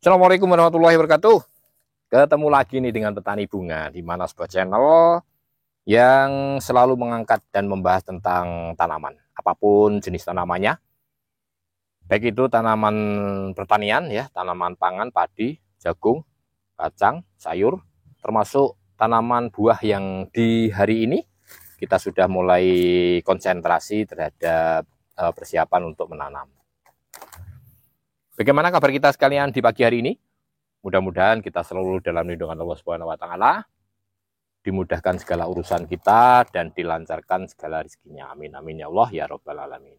Assalamualaikum warahmatullahi wabarakatuh. Ketemu lagi nih dengan Petani Bunga, di mana sebuah channel yang selalu mengangkat dan membahas tentang tanaman, apapun jenis tanamannya, baik itu tanaman pertanian ya, tanaman pangan, padi, jagung, kacang, sayur, termasuk tanaman buah yang di hari ini kita sudah mulai konsentrasi terhadap persiapan untuk menanam. Bagaimana kabar kita sekalian di pagi hari ini? Mudah-mudahan kita selalu dalam lindungan Allah Subhanahu wa taala, dimudahkan segala urusan kita dan dilancarkan segala rezekinya. Amin amin ya Allah ya rabbal alamin.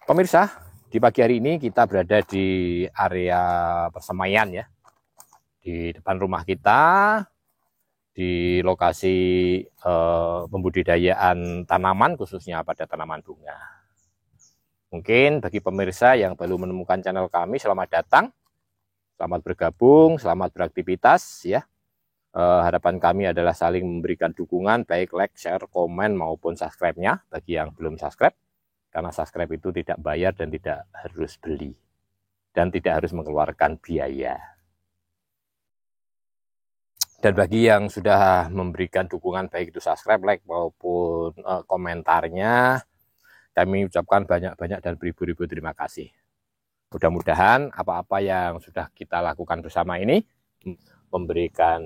Pemirsa, di pagi hari ini kita berada di area persemaian ya. Di depan rumah kita, di lokasi pembudidayaan tanaman, khususnya pada tanaman bunga. Mungkin bagi pemirsa yang baru menemukan channel kami, selamat datang, selamat bergabung, selamat beraktivitas ya. Harapan kami adalah saling memberikan dukungan, baik like, share, komen maupun subscribe-nya bagi yang belum subscribe, karena subscribe itu tidak bayar dan tidak harus beli dan tidak harus mengeluarkan biaya. Dan bagi yang sudah memberikan dukungan baik itu subscribe, like maupun komentarnya, kami ucapkan banyak-banyak dan beribu-ribu terima kasih. Mudah-mudahan apa-apa yang sudah kita lakukan bersama ini memberikan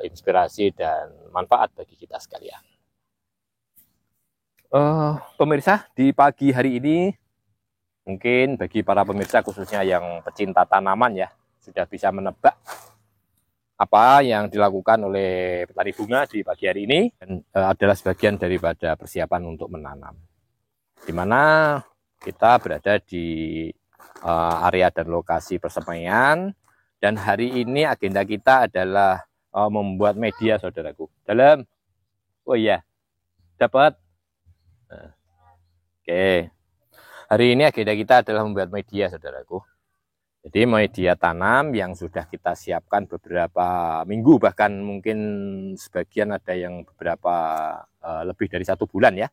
inspirasi dan manfaat bagi kita sekalian. Pemirsa, di pagi hari ini mungkin bagi para pemirsa khususnya yang pecinta tanaman ya, sudah bisa menebak apa yang dilakukan oleh petani bunga di pagi hari ini, dan adalah sebagian daripada persiapan untuk menanam. Di mana kita berada di area dan lokasi persemaian, dan hari ini agenda kita adalah membuat media, saudaraku. Dalam, oh iya, dapat. Oke, hari ini agenda kita adalah membuat media, saudaraku. Jadi media tanam yang sudah kita siapkan beberapa minggu, bahkan mungkin sebagian ada yang beberapa lebih dari 1 bulan ya.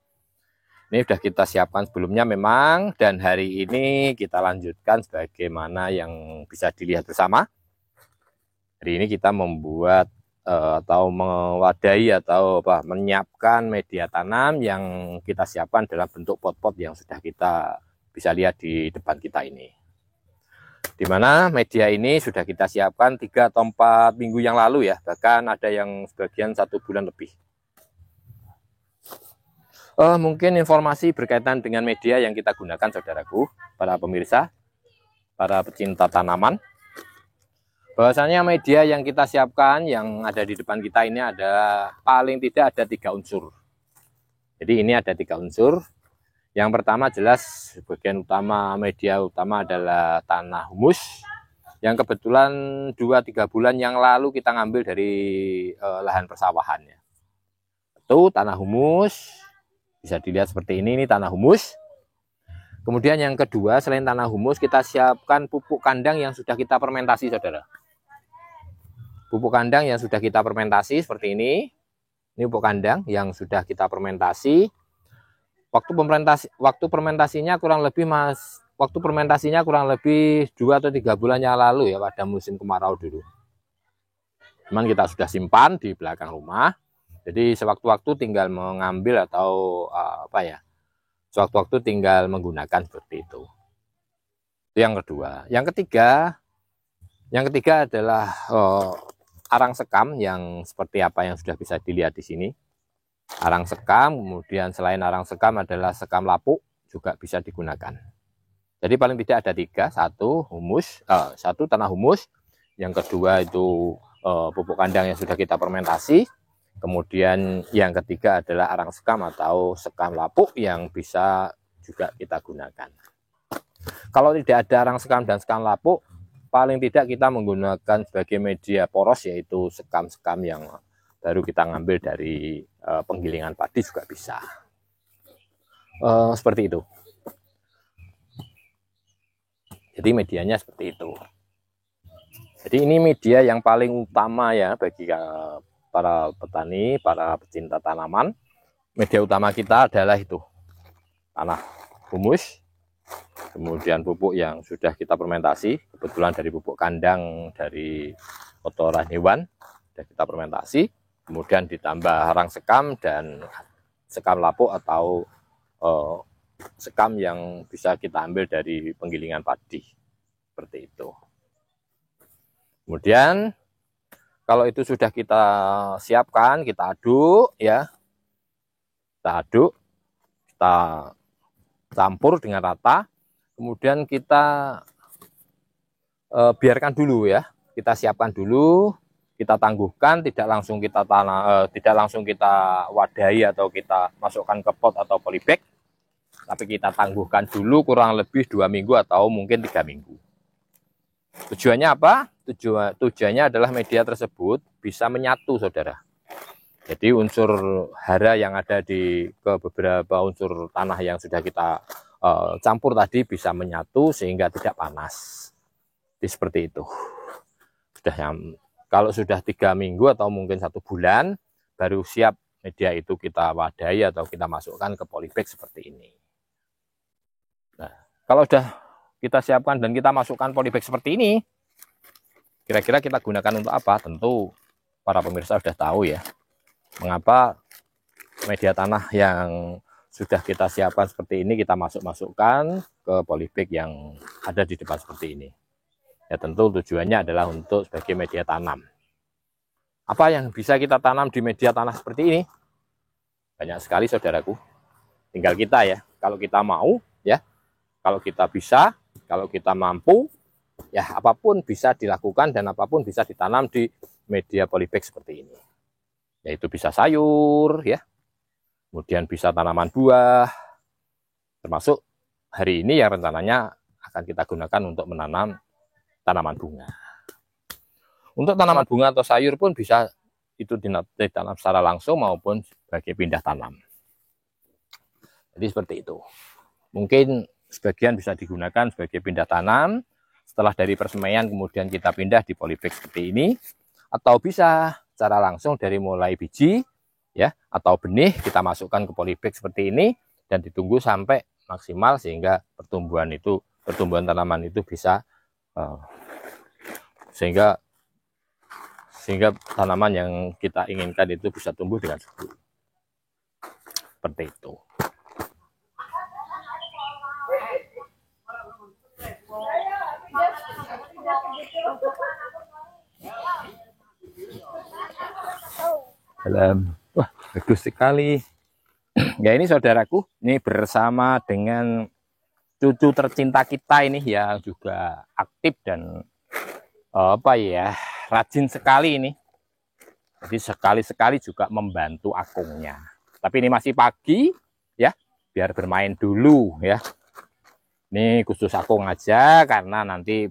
Ini sudah kita siapkan sebelumnya memang, dan hari ini kita lanjutkan sebagaimana yang bisa dilihat bersama. Hari ini kita membuat atau mewadahi atau menyiapkan media tanam yang kita siapkan dalam bentuk pot-pot yang sudah kita bisa lihat di depan kita ini. Di mana media ini sudah kita siapkan 3 atau 4 minggu yang lalu ya, bahkan ada yang sebagian 1 bulan lebih. Mungkin informasi berkaitan dengan media yang kita gunakan, saudaraku, para pemirsa, para pecinta tanaman. Bahwasanya media yang kita siapkan yang ada di depan kita ini ada paling tidak ada 3 unsur. Jadi ini ada 3 unsur. Yang pertama jelas bagian utama, media utama adalah tanah humus, yang kebetulan 2-3 bulan yang lalu kita ngambil dari lahan persawahannya. Itu tanah humus. Bisa dilihat seperti ini tanah humus. Kemudian yang kedua, selain tanah humus, kita siapkan pupuk kandang yang sudah kita fermentasi, saudara. Pupuk kandang yang sudah kita fermentasi seperti ini. Ini pupuk kandang yang sudah kita fermentasi. Waktu fermentasinya kurang lebih 2 atau 3 bulan yang lalu ya, pada musim kemarau dulu. Memang kita sudah simpan di belakang rumah. Jadi sewaktu-waktu tinggal mengambil atau sewaktu-waktu tinggal menggunakan seperti itu. Itu yang kedua. Yang ketiga adalah arang sekam yang seperti apa yang sudah bisa dilihat di sini. Arang sekam, kemudian selain arang sekam adalah sekam lapuk juga bisa digunakan. Jadi paling tidak ada 3, satu tanah humus, yang kedua itu pupuk kandang yang sudah kita fermentasi. Kemudian yang ketiga adalah arang sekam atau sekam lapuk yang bisa juga kita gunakan. Kalau tidak ada arang sekam dan sekam lapuk, paling tidak kita menggunakan sebagai media poros, yaitu sekam-sekam yang baru kita ngambil dari penggilingan padi juga bisa. Seperti itu. Jadi medianya seperti itu. Jadi ini media yang paling utama ya bagi para petani, para pecinta tanaman. Media utama kita adalah itu tanah humus, kemudian pupuk yang sudah kita fermentasi, kebetulan dari pupuk kandang dari kotoran hewan sudah kita fermentasi, kemudian ditambah rang sekam dan sekam lapuk atau sekam yang bisa kita ambil dari penggilingan padi, seperti itu. Kemudian kalau itu sudah kita siapkan, kita aduk ya, kita campur dengan rata, kemudian kita biarkan dulu ya, kita siapkan dulu, kita tangguhkan, tidak langsung kita wadahi atau kita masukkan ke pot atau polybag, tapi kita tangguhkan dulu kurang lebih 2 minggu atau mungkin 3 minggu. Tujuannya apa? Tujuannya adalah media tersebut bisa menyatu, saudara. Jadi unsur hara yang ada di beberapa unsur tanah yang sudah kita campur tadi bisa menyatu sehingga tidak panas. Jadi seperti itu. Kalau sudah 3 minggu atau mungkin 1 bulan, baru siap media itu kita wadahi atau kita masukkan ke polybag seperti ini. Nah, kalau sudah kita siapkan dan kita masukkan polybag seperti ini, kira-kira kita gunakan untuk apa? Tentu para pemirsa sudah tahu ya, mengapa media tanah yang sudah kita siapkan seperti ini kita masukkan ke polybag yang ada di depan seperti ini. Ya tentu tujuannya adalah untuk sebagai media tanam. Apa yang bisa kita tanam di media tanah seperti ini? Banyak sekali, saudaraku. Tinggal kita ya, kalau kita mau ya, kalau kita bisa, kalau kita mampu, ya apapun bisa dilakukan dan apapun bisa ditanam di media polybag seperti ini. Yaitu bisa sayur, ya, kemudian bisa tanaman buah, termasuk hari ini yang rencananya akan kita gunakan untuk menanam tanaman bunga. Untuk tanaman bunga atau sayur pun bisa itu ditanam secara langsung maupun sebagai pindah tanam. Jadi seperti itu. Mungkin sebagian bisa digunakan sebagai pindah tanam, setelah dari persemaian kemudian kita pindah di polybag seperti ini, atau bisa secara langsung dari mulai biji ya atau benih kita masukkan ke polybag seperti ini dan ditunggu sampai maksimal sehingga pertumbuhan tanaman itu bisa sehingga tanaman yang kita inginkan itu bisa tumbuh dengan subur. Seperti itu. Wah, bagus sekali. Ya ini saudaraku, ini bersama dengan cucu tercinta kita ini yang juga aktif dan rajin sekali ini. Jadi sekali-sekali juga membantu akungnya. Tapi ini masih pagi ya, biar bermain dulu ya. Ini khusus akung aja karena nanti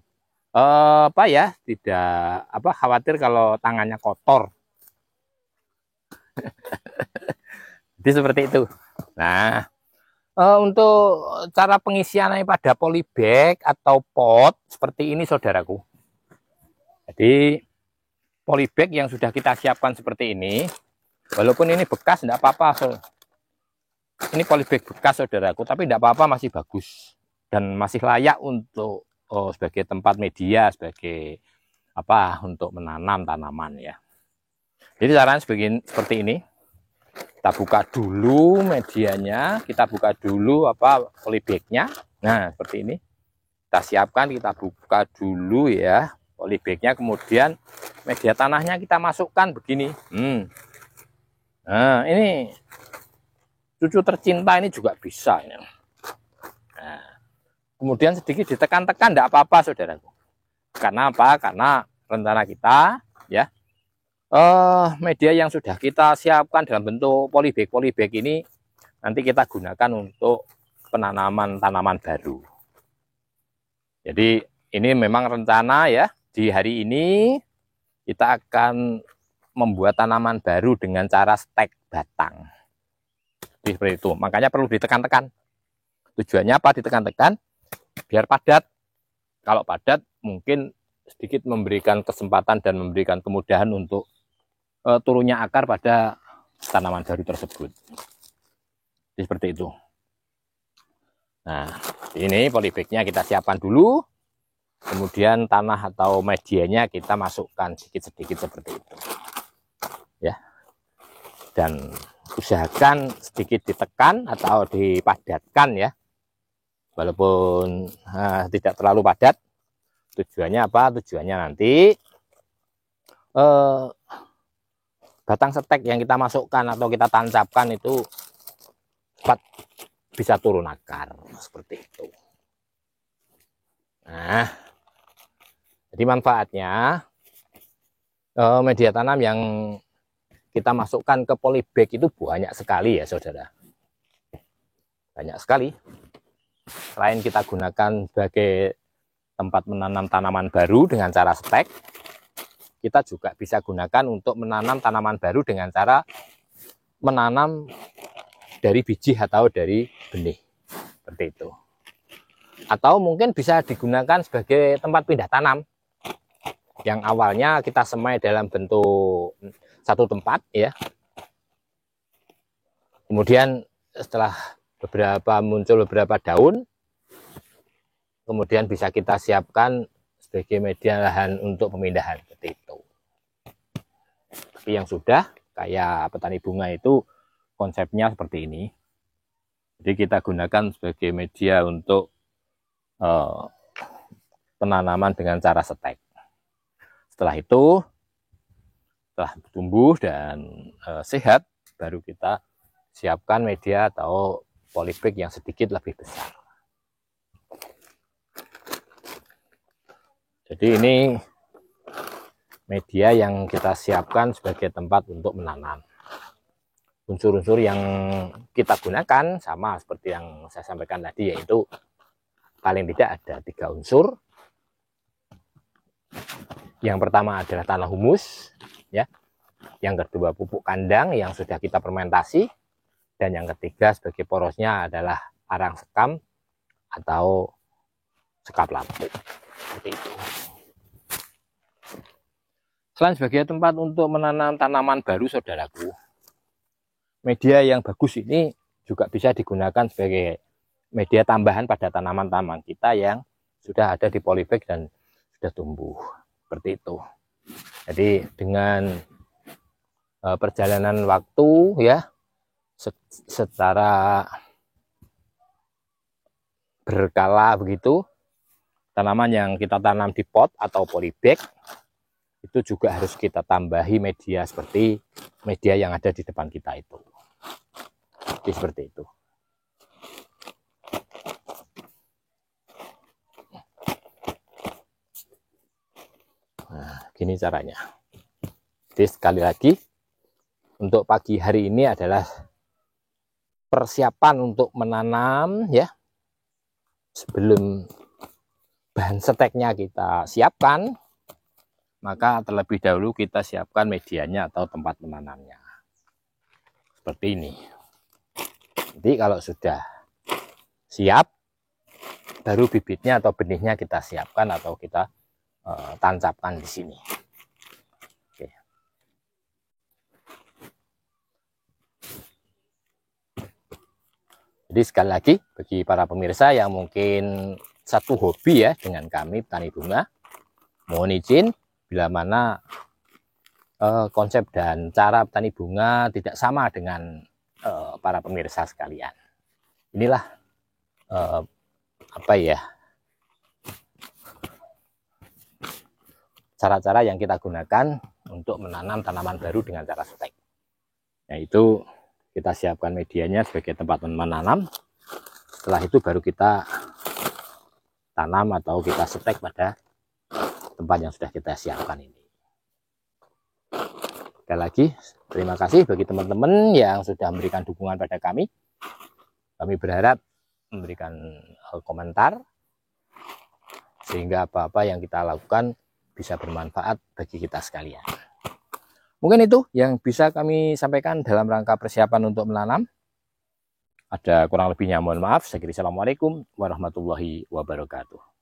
tidak khawatir kalau tangannya kotor. Jadi seperti itu. Nah, untuk cara pengisiannya pada polybag atau pot seperti ini saudaraku. Jadi polybag yang sudah kita siapkan seperti ini, walaupun ini bekas tidak apa-apa. Ini polybag bekas saudaraku, tapi tidak apa-apa, masih bagus dan masih layak untuk sebagai tempat media, sebagai untuk menanam tanaman ya. Jadi caranya seperti ini. Kita buka dulu medianya, kita buka dulu polybagnya. Nah, seperti ini. Kita siapkan, kita buka dulu ya polybagnya, kemudian media tanahnya kita masukkan begini. Nah, ini cucu tercinta ini juga bisa ini. Nah, kemudian sedikit ditekan-tekan, tidak apa-apa saudaraku. Karena apa? Karena rencana kita ya, media yang sudah kita siapkan dalam bentuk polybag ini nanti kita gunakan untuk penanaman tanaman baru. Jadi ini memang rencana ya, di hari ini kita akan membuat tanaman baru dengan cara stek batang. Jadi seperti itu, makanya perlu ditekan-tekan. Tujuannya apa ditekan-tekan? Biar padat. Kalau padat mungkin sedikit memberikan kesempatan dan memberikan kemudahan untuk turunnya akar pada tanaman baru tersebut. Jadi seperti itu. Nah, Ini polybagnya kita siapkan dulu, kemudian tanah atau medianya kita masukkan sedikit-sedikit seperti itu ya, dan usahakan sedikit ditekan atau dipadatkan ya, walaupun tidak terlalu padat. Tujuannya apa? Tujuannya nanti batang setek yang kita masukkan atau kita tancapkan itu cepat bisa turun akar seperti itu. Nah, jadi manfaatnya media tanam yang kita masukkan ke polybag itu banyak sekali ya saudara, banyak sekali. Selain kita gunakan sebagai tempat menanam tanaman baru dengan cara stek, kita juga bisa gunakan untuk menanam tanaman baru dengan cara menanam dari biji atau dari benih seperti itu. Atau mungkin bisa digunakan sebagai tempat pindah tanam yang awalnya kita semai dalam bentuk satu tempat ya, kemudian setelah muncul beberapa daun, kemudian bisa kita siapkan sebagai media lahan untuk pemindahan seperti itu. Tapi yang sudah kayak petani bunga itu konsepnya seperti ini. Jadi kita gunakan sebagai media untuk penanaman dengan cara stek. Setelah itu, setelah tumbuh dan sehat, baru kita siapkan media atau polybag yang sedikit lebih besar. Jadi ini media yang kita siapkan sebagai tempat untuk menanam. Unsur-unsur yang kita gunakan sama seperti yang saya sampaikan tadi, yaitu paling tidak ada 3 unsur. Yang pertama adalah tanah humus ya, yang kedua pupuk kandang yang sudah kita fermentasi, dan yang ketiga sebagai porosnya adalah arang sekam atau sekap lampu seperti itu. Selain sebagai tempat untuk menanam tanaman baru saudaraku, media yang bagus ini juga bisa digunakan sebagai media tambahan pada tanaman-tanaman kita yang sudah ada di polybag dan sudah tumbuh seperti itu. Jadi dengan perjalanan waktu ya, secara berkala begitu, tanaman yang kita tanam di pot atau polybag itu juga harus kita tambahi media seperti media yang ada di depan kita itu. Jadi seperti itu. Nah, gini caranya. Jadi sekali lagi, untuk pagi hari ini adalah persiapan untuk menanam ya. Sebelum bahan steknya kita siapkan, maka terlebih dahulu kita siapkan medianya atau tempat menanamnya. Seperti ini. Jadi kalau sudah siap, baru bibitnya atau benihnya kita siapkan atau kita tancapkan di sini. Oke. Jadi sekali lagi bagi para pemirsa yang mungkin satu hobi ya dengan kami petani bunga, mohon izin bila mana konsep dan cara petani bunga tidak sama dengan para pemirsa sekalian. Inilah cara-cara yang kita gunakan untuk menanam tanaman baru dengan cara stek. Yaitu kita siapkan medianya sebagai tempat menanam. Setelah itu baru kita tanam atau kita stek pada tempat yang sudah kita siapkan ini. Sekali lagi, terima kasih bagi teman-teman yang sudah memberikan dukungan pada kami. Kami berharap memberikan komentar sehingga apa-apa yang kita lakukan bisa bermanfaat bagi kita sekalian. Mungkin itu yang bisa kami sampaikan dalam rangka persiapan untuk menanam. Ada kurang lebihnya mohon maaf. Saya kira assalamualaikum warahmatullahi wabarakatuh.